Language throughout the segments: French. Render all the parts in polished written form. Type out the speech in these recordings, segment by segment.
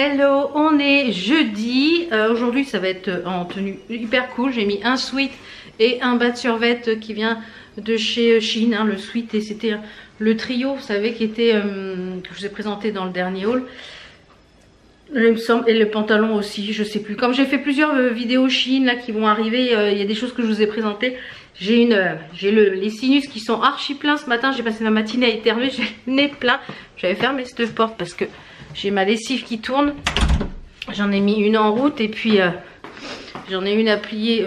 Hello, on est jeudi. Aujourd'hui ça va être en tenue hyper cool. J'ai mis un sweat et un bas de survêt qui vient de chez Shein, hein, le sweat, et c'était le trio, vous savez, qui était que je vous ai présenté dans le dernier haul, il me semble, et le pantalon aussi, je sais plus. Comme j'ai fait plusieurs vidéos Shein là qui vont arriver, il y a des choses que je vous ai présentées. J'ai les sinus qui sont archi pleins ce matin. J'ai passé ma matinée à éternuer, j'ai le nez plein. J'avais fermé cette porte parce que j'ai ma lessive qui tourne. J'en ai mis une en route et puis j'en ai une à plier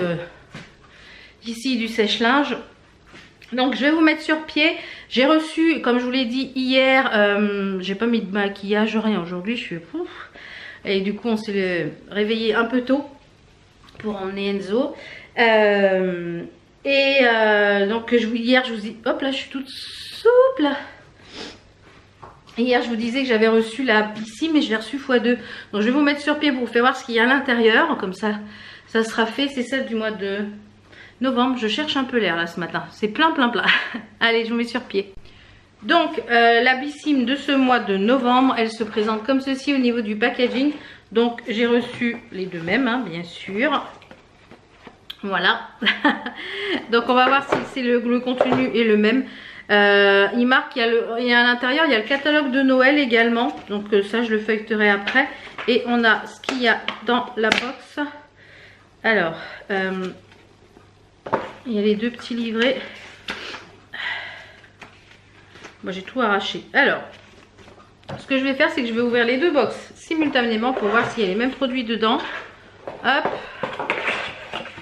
ici du sèche-linge. Donc je vais vous mettre sur pied. J'ai reçu, comme je vous l'ai dit hier, j'ai pas mis de maquillage, rien aujourd'hui, je suis pouf. Et du coup on s'est réveillé un peu tôt pour emmener Enzo. Donc hier je vous dis, hop là je suis toute souple. Hier je vous disais que j'avais reçu la piscine, mais je l'ai reçue x2. Donc je vais vous mettre sur pied pour vous faire voir ce qu'il y a à l'intérieur. Comme ça sera fait. C'est celle du mois de novembre. Je cherche un peu l'air là ce matin. C'est plein. Allez, je vous mets sur pied. Donc la Bissime de ce mois de novembre, elle se présente comme ceci au niveau du packaging. Donc j'ai reçu les deux mêmes, hein, bien sûr. Voilà. Donc on va voir si c'est le contenu est le même. Il marque, il y a à l'intérieur, il y a le catalogue de Noël également. Donc ça je le feuilleterai après. Et on a ce qu'il y a dans la box. Alors, il y a les deux petits livrets. Moi j'ai tout arraché. Alors, ce que je vais faire, c'est que je vais ouvrir les deux box simultanément pour voir s'il y a les mêmes produits dedans. Hop.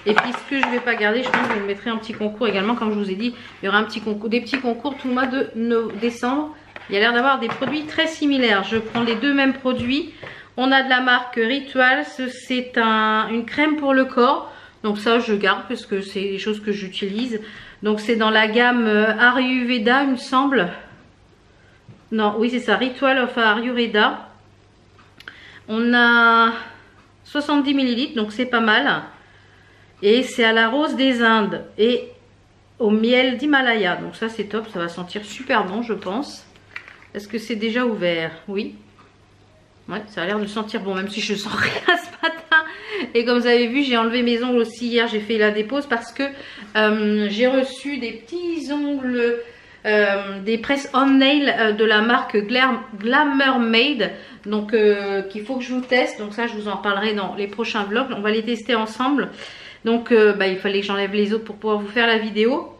Et puis ce que je ne vais pas garder, je pense que je vous mettrai un petit concours également. Comme je vous ai dit, il y aura un petit concours, des petits concours tout le mois de décembre. Il y a l'air d'avoir des produits très similaires. Je prends les deux mêmes produits. On a de la marque Rituals. C'est une crème pour le corps. Donc ça je garde parce que c'est des choses que j'utilise. Donc c'est dans la gamme Ayurveda, il me semble. Non, oui c'est ça, Ritual of Ayurveda. On a 70 ml, donc c'est pas mal. Et c'est à la rose des Indes et au miel d'Himalaya. Donc ça c'est top, ça va sentir super bon je pense. Est-ce que c'est déjà ouvert? Oui. Ouais, ça a l'air de sentir bon, même si je sens rien ce matin. Et comme vous avez vu, j'ai enlevé mes ongles aussi hier, j'ai fait la dépose parce que j'ai reçu des petits ongles, des press on nail de la marque Glamour Made. Donc qu'il faut que je vous teste. Donc ça je vous en parlerai dans les prochains vlogs. On va les tester ensemble. Donc il fallait que j'enlève les autres pour pouvoir vous faire la vidéo.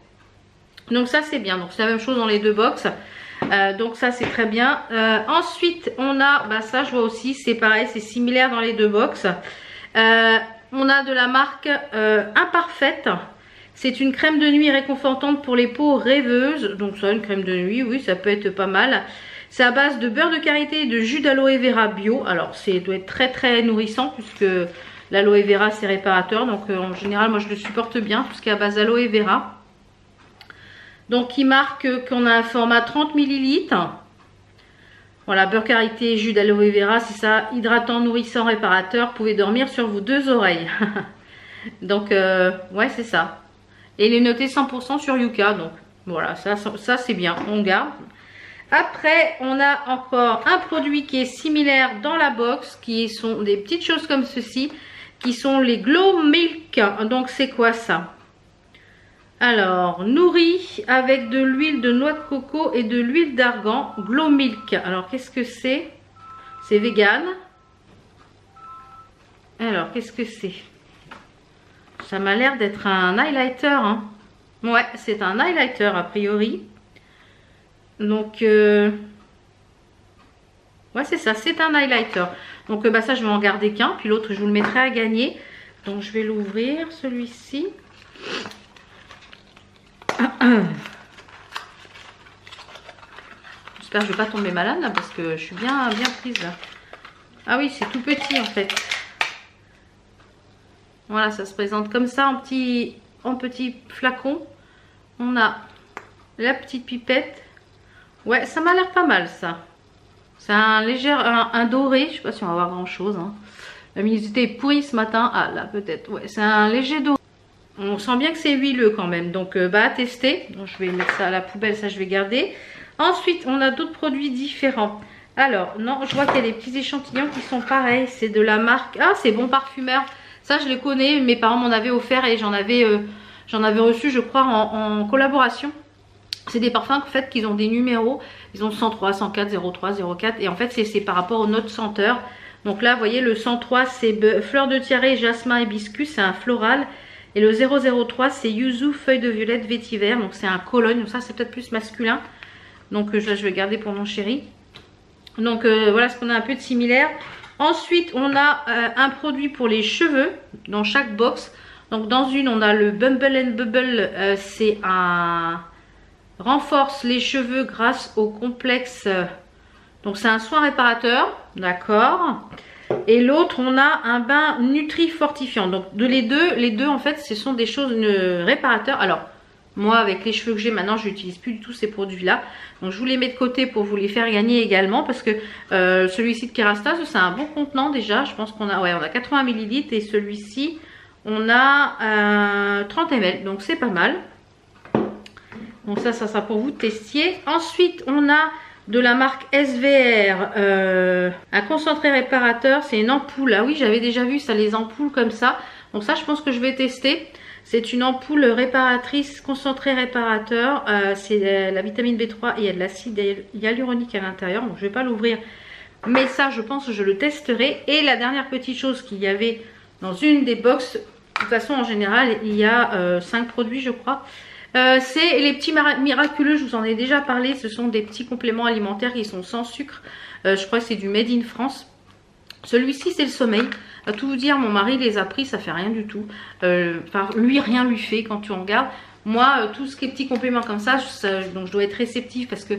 Donc ça c'est bien. Donc c'est la même chose dans les deux box. Donc ça c'est très bien. Ensuite on a, ça je vois aussi, c'est pareil, c'est similaire dans les deux box. On a de la marque Imparfaite. C'est une crème de nuit réconfortante pour les peaux rêveuses. Donc ça, une crème de nuit, oui, ça peut être pas mal. C'est à base de beurre de karité et de jus d'aloe vera bio. Alors ça doit être très nourrissant puisque l'aloe vera c'est réparateur. Donc en général moi je le supporte bien, tout ce qui est à base d'aloe vera. Donc il marque qu'on a un format 30 ml. Voilà, beurre karité, jus d'aloe vera, c'est ça, hydratant, nourrissant, réparateur. Vous pouvez dormir sur vos deux oreilles. Donc ouais c'est ça. Et il est noté 100% sur Yuka. Donc voilà, ça c'est bien, on garde. Après on a encore un produit qui est similaire dans la box, qui sont des petites choses comme ceci, qui sont les Glow Milk. Donc c'est quoi ça? Alors, nourri avec de l'huile de noix de coco et de l'huile d'argan, Glow Milk. Alors, qu'est-ce que c'est? C'est vegan. Alors, qu'est-ce que c'est? Ça m'a l'air d'être un highlighter. Hein. Ouais, c'est un highlighter a priori. Donc, ouais, c'est ça, c'est un highlighter. Donc, ça, je vais en garder qu'un. Puis l'autre, je vous le mettrai à gagner. Donc, je vais l'ouvrir, celui-ci. J'espère que je ne vais pas tomber malade là, parce que je suis bien prise là. Ah oui, c'est tout petit en fait. Voilà, ça se présente comme ça en petit flacon. On a la petite pipette. Ouais, ça m'a l'air pas mal ça. C'est un léger, un doré. Je sais pas si on va voir grand chose. Hein. La luminosité est pourrie ce matin. Ah là peut-être. Ouais, c'est un léger doré. On sent bien que c'est huileux quand même, donc à tester. Donc, je vais mettre ça à la poubelle, ça je vais garder. Ensuite, on a d'autres produits différents. Alors, non, je vois qu'il y a des petits échantillons qui sont pareils. C'est de la marque... Ah, c'est Bon Parfumeur. Ça, je les connais. Mes parents m'en avaient offert et j'en avais reçu, je crois, en collaboration. C'est des parfums, en fait, qu'ils ont des numéros. Ils ont 103, 104, 03, 04. Et en fait, c'est par rapport aux notes senteurs. Donc là, vous voyez, le 103, c'est fleur de tiare, jasmin, hibiscus. C'est un floral. Et le 003, c'est yuzu, feuille de violette, vétiver. Donc c'est un cologne. Donc ça, c'est peut-être plus masculin. Donc là, je vais garder pour mon chéri. Donc voilà ce qu'on a un peu de similaire. Ensuite, on a un produit pour les cheveux dans chaque box. Donc dans une, on a le Bumble and Bubble. C'est un renforce les cheveux grâce au complexe. Donc c'est un soin réparateur. D'accord. Et l'autre, on a un bain nutri fortifiant. Donc les deux en fait, ce sont des choses réparateurs. Alors moi, avec les cheveux que j'ai maintenant, je n'utilise plus du tout ces produits-là. Donc, je vous les mets de côté pour vous les faire gagner également. Parce que celui-ci de Kerastase, c'est un bon contenant déjà. Je pense qu'on a, ouais, on a 80 ml. Et celui-ci, on a 30 ml. Donc, c'est pas mal. Donc, ça sera pour vous de tester. Ensuite, on a de la marque SVR. Un concentré réparateur. C'est une ampoule. Ah oui, j'avais déjà vu ça, les ampoules comme ça. Donc, ça, je pense que je vais tester. C'est une ampoule réparatrice concentré réparateur. C'est la vitamine B3 et il y a de l'acide hyaluronique à l'intérieur. Donc je ne vais pas l'ouvrir. Mais ça, je pense que je le testerai. Et la dernière petite chose qu'il y avait dans une des box. De toute façon, en général, il y a 5 produits, je crois. C'est les petits miraculeux. Je vous en ai déjà parlé. Ce sont des petits compléments alimentaires qui sont sans sucre. Je crois que c'est du Made in France. Celui-ci, c'est le sommeil. À tout vous dire, mon mari les a pris, ça fait rien du tout. Enfin, lui, rien lui fait quand tu en regardes. Moi, tout ce qui est petits compléments comme ça, donc je dois être réceptive parce que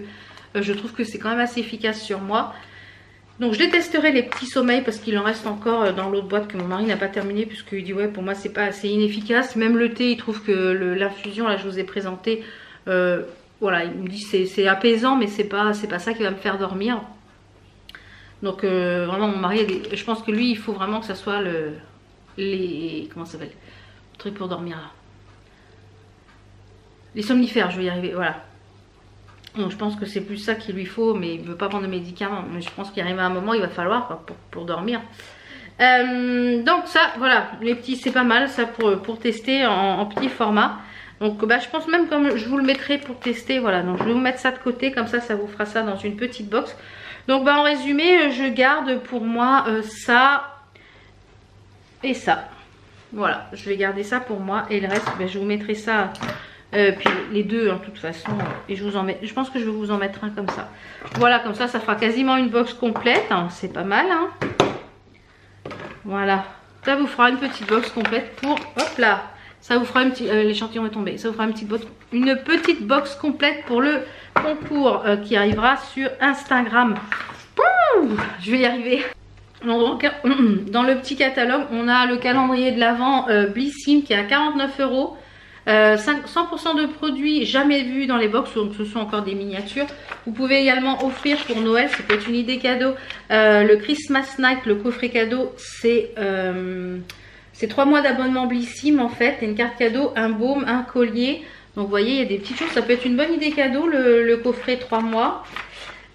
je trouve que c'est quand même assez efficace sur moi. Donc je détesterai les petits sommeils parce qu'il en reste encore dans l'autre boîte que mon mari n'a pas terminé, puisqu'il dit ouais, pour moi c'est pas assez inefficace. Même le thé, il trouve que l'infusion, là je vous ai présenté, voilà, il me dit c'est apaisant, mais c'est pas ça qui va me faire dormir. Donc vraiment mon mari, je pense que lui il faut vraiment que ça soit comment ça s'appelle, le truc pour dormir là, les somnifères, je vais y arriver, voilà. Donc je pense que c'est plus ça qu'il lui faut, mais il ne veut pas prendre de médicaments, mais je pense qu'il arrive à un moment il va falloir quoi, pour dormir. Donc ça voilà, les petits c'est pas mal ça pour tester en petit format. Donc bah, je pense même comme je vous le mettrai pour tester, voilà, donc je vais vous mettre ça de côté, comme ça vous fera ça dans une petite box. Donc bah en résumé, je garde pour moi ça et ça. Voilà, je vais garder ça pour moi et le reste, bah, je vous mettrai ça, puis les deux de toute façon, et je vous en mets, je pense que je vais vous en mettre un comme ça. Voilà, comme ça fera quasiment une box complète, hein, c'est pas mal. Hein. Voilà, ça vous fera une petite box complète pour, hop là, ça vous fera une petite, l'échantillon est tombé, ça vous fera une petite box complète pour le concours qui arrivera sur Instagram. Ouh, je vais y arriver. Donc, dans le petit catalogue, on a le calendrier de l'Avent Blissim qui est à 49 €. 100% de produits jamais vus dans les box, donc ce sont encore des miniatures. Vous pouvez également offrir pour Noël, ça peut être une idée cadeau, le Christmas Night, le coffret cadeau, c'est 3 mois d'abonnement Blissim en fait, et une carte cadeau, un baume, un collier. Donc vous voyez, il y a des petites choses, ça peut être une bonne idée cadeau, le coffret 3 mois.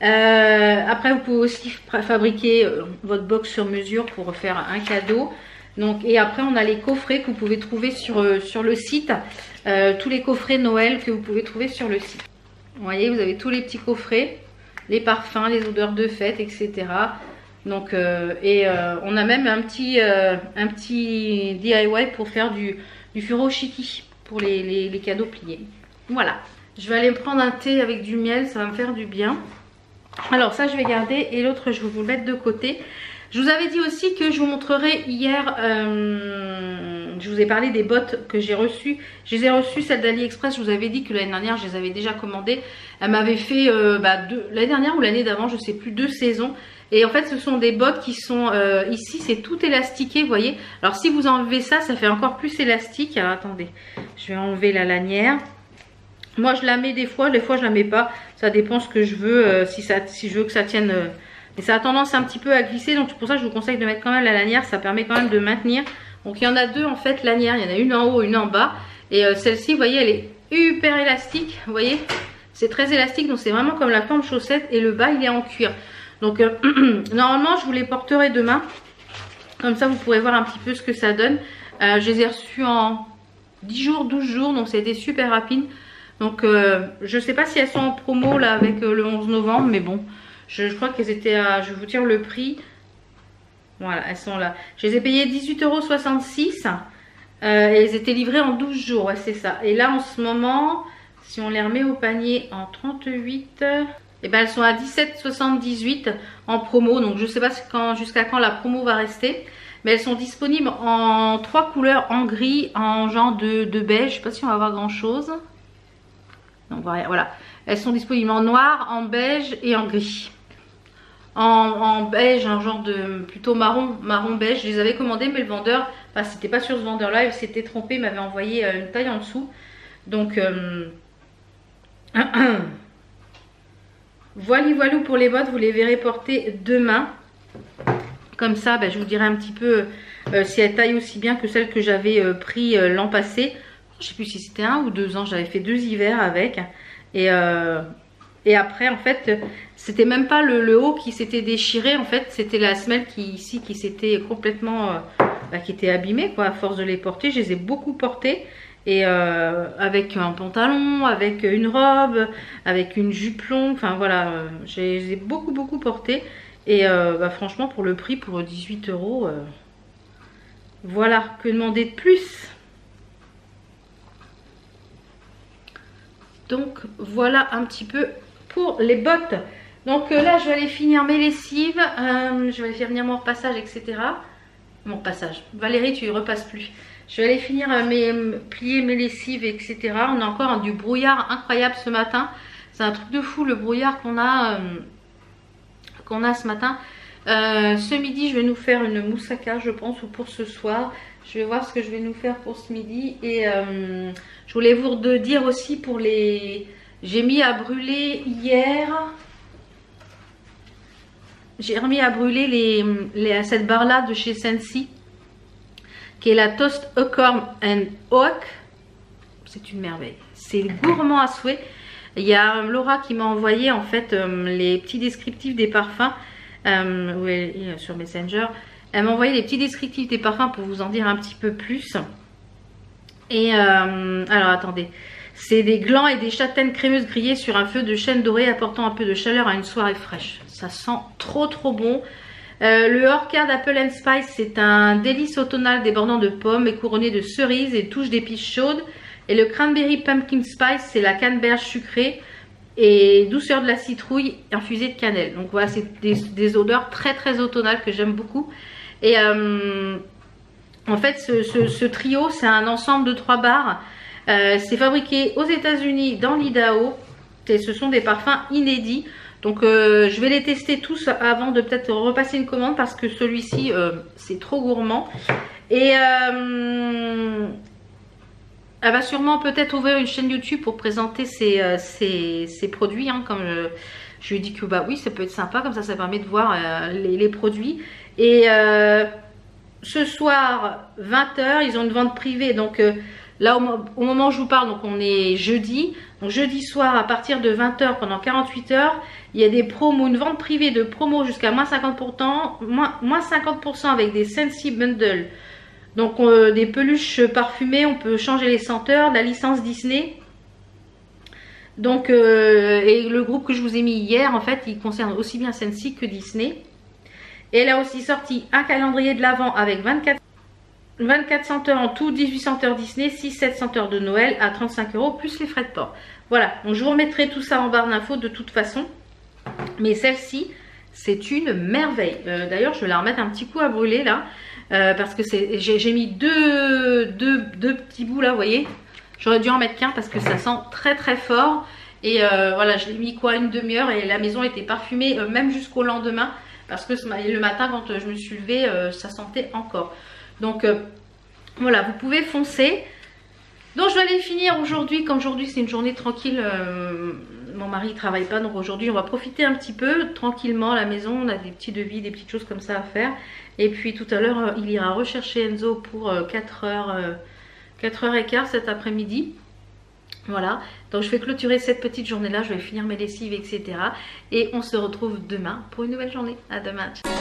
Après vous pouvez aussi fabriquer votre box sur mesure pour faire un cadeau. Donc, et après on a les coffrets que vous pouvez trouver sur le site, tous les coffrets Noël que vous pouvez trouver sur le site. Vous voyez, vous avez tous les petits coffrets, les parfums, les odeurs de fête, etc. Donc on a même un petit DIY pour faire du furoshiki pour les cadeaux pliés. Voilà, je vais aller me prendre un thé avec du miel, ça va me faire du bien. Alors ça je vais garder et l'autre je vais vous le mettre de côté. Je vous avais dit aussi que je vous montrerai hier, je vous ai parlé des bottes que j'ai reçues. Je les ai reçues, celles d'AliExpress, je vous avais dit que l'année dernière je les avais déjà commandées. Elle m'avait fait l'année dernière ou l'année d'avant, je sais plus, 2 saisons. Et en fait ce sont des bottes qui sont ici, c'est tout élastiqué, vous voyez. Alors si vous enlevez ça, ça fait encore plus élastique. Alors attendez, je vais enlever la lanière. Moi je la mets des fois je la mets pas. Ça dépend ce que je veux, si je veux que ça tienne... mais ça a tendance un petit peu à glisser, donc c'est pour ça que je vous conseille de mettre quand même la lanière, ça permet quand même de maintenir. Donc il y en a 2 en fait lanières, il y en a une en haut, une en bas. Et celle-ci, vous voyez, elle est hyper élastique, vous voyez. C'est très élastique, donc c'est vraiment comme la forme chaussette et le bas il est en cuir. Donc normalement je vous les porterai demain. Comme ça vous pourrez voir un petit peu ce que ça donne. Je les ai reçus en 10 jours, 12 jours. Donc c'était super rapide. Donc je sais pas si elles sont en promo là avec le 11 novembre. Mais bon, je crois qu'elles étaient à... Je vais vous dire le prix. Voilà, elles sont là. Je les ai payées 18,66 €. Et elles étaient livrées en 12 jours. Ouais, c'est ça. Et là en ce moment, si on les remet au panier en 38... Et ben elles sont à 17,78 € en promo. Donc je sais pas jusqu'à quand la promo va rester. Mais elles sont disponibles en 3 couleurs, en gris, en genre de beige. Je sais pas si on va voir grand chose. Donc voilà. Elles sont disponibles en noir, en beige et en gris. En beige, un genre de plutôt marron beige. Je les avais commandées, mais le vendeur, enfin c'était pas sur ce vendeur là, il s'était trompé, il m'avait envoyé une taille en dessous. Donc voilà pour les bottes, vous les verrez porter demain. Comme ça, je vous dirai un petit peu si elles taillent aussi bien que celles que j'avais pris l'an passé. Je sais plus si c'était 1 ou 2 ans, j'avais fait 2 hivers avec. Et après, en fait, c'était même pas le haut qui s'était déchiré. En fait, c'était la semelle qui s'était complètement, qui était abîmée, quoi, à force de les porter. Je les ai beaucoup portées. Et avec un pantalon, avec une robe, avec une jupe longue. Enfin, voilà, je les ai beaucoup portées. Et franchement, pour le prix, pour 18 €, voilà, que demander de plus? Donc, voilà un petit peu pour les bottes. Donc là je vais aller finir mes lessives, je vais aller faire venir mon repassage, etc. Mon repassage, Valérie tu ne repasses plus. Je vais aller finir plier mes lessives, etc. On a encore du brouillard incroyable ce matin. C'est un truc de fou le brouillard qu'on a ce matin. Ce midi je vais nous faire une moussaka je pense, ou pour ce soir. Je vais voir ce que je vais nous faire pour ce midi. Et je voulais vous dire aussi pour les... J'ai mis à brûler hier. J'ai remis à brûler cette barre là de chez Sensi, qui est la Toast Acorn and Oak. C'est une merveille. C'est gourmand à souhait. Il y a Laura qui m'a envoyé en fait les petits descriptifs des parfums sur Messenger. Elle m'a envoyé les petits descriptifs des parfums pour vous en dire un petit peu plus. Et alors attendez. C'est des glands et des châtaignes crémeuses grillées sur un feu de chêne doré apportant un peu de chaleur à une soirée fraîche. Ça sent trop bon. Le Orchard Apple and Spice, c'est un délice automnal débordant de pommes et couronné de cerises et touches d'épices chaudes. Et le Cranberry Pumpkin Spice, c'est la canneberge sucrée et douceur de la citrouille infusée de cannelle. Donc voilà, c'est des odeurs très automnales que j'aime beaucoup. Et en fait, ce trio, c'est un ensemble de 3 barres. C'est fabriqué aux États-Unis dans l'Idaho. Ce sont des parfums inédits. Donc je vais les tester tous avant de peut-être repasser une commande parce que celui-ci c'est trop gourmand. Et elle va sûrement peut-être ouvrir une chaîne YouTube pour présenter ses produits. Hein, comme je lui ai dit que oui, ça peut être sympa. Comme ça permet de voir les produits. Et ce soir 20 h, ils ont une vente privée. Donc là, au moment où je vous parle, donc on est jeudi. Donc jeudi soir, à partir de 20 h, pendant 48 heures, il y a des promos, une vente privée de promos jusqu'à moins 50%, moins 50% avec des Sensi Bundle. Donc des peluches parfumées, on peut changer les senteurs, la licence Disney. Donc, et le groupe que je vous ai mis hier, en fait, il concerne aussi bien Sensi que Disney. Et elle a aussi sorti un calendrier de l'Avent avec 24 senteurs en tout, 18 senteurs Disney, 6-7 senteurs de Noël à 35 € plus les frais de port. Voilà, donc je vous remettrai tout ça en barre d'infos de toute façon. Mais celle-ci, c'est une merveille. D'ailleurs, je vais la remettre un petit coup à brûler là. Parce que j'ai mis deux petits bouts là, vous voyez. J'aurais dû en mettre qu'un parce que ça sent très fort. Et voilà, je l'ai mis quoi, une demi-heure et la maison était parfumée même jusqu'au lendemain. Parce que le matin, quand je me suis levée, ça sentait encore. Donc voilà, vous pouvez foncer. Donc je vais aller finir aujourd'hui. Comme aujourd'hui c'est une journée tranquille, mon mari ne travaille pas. Donc aujourd'hui on va profiter un petit peu tranquillement à la maison. On a des petits devis, des petites choses comme ça à faire. Et puis tout à l'heure il ira rechercher Enzo pour 4h15 cet après-midi. Voilà, donc je vais clôturer cette petite journée là, je vais finir mes lessives, etc. Et on se retrouve demain pour une nouvelle journée. À demain. Ciao.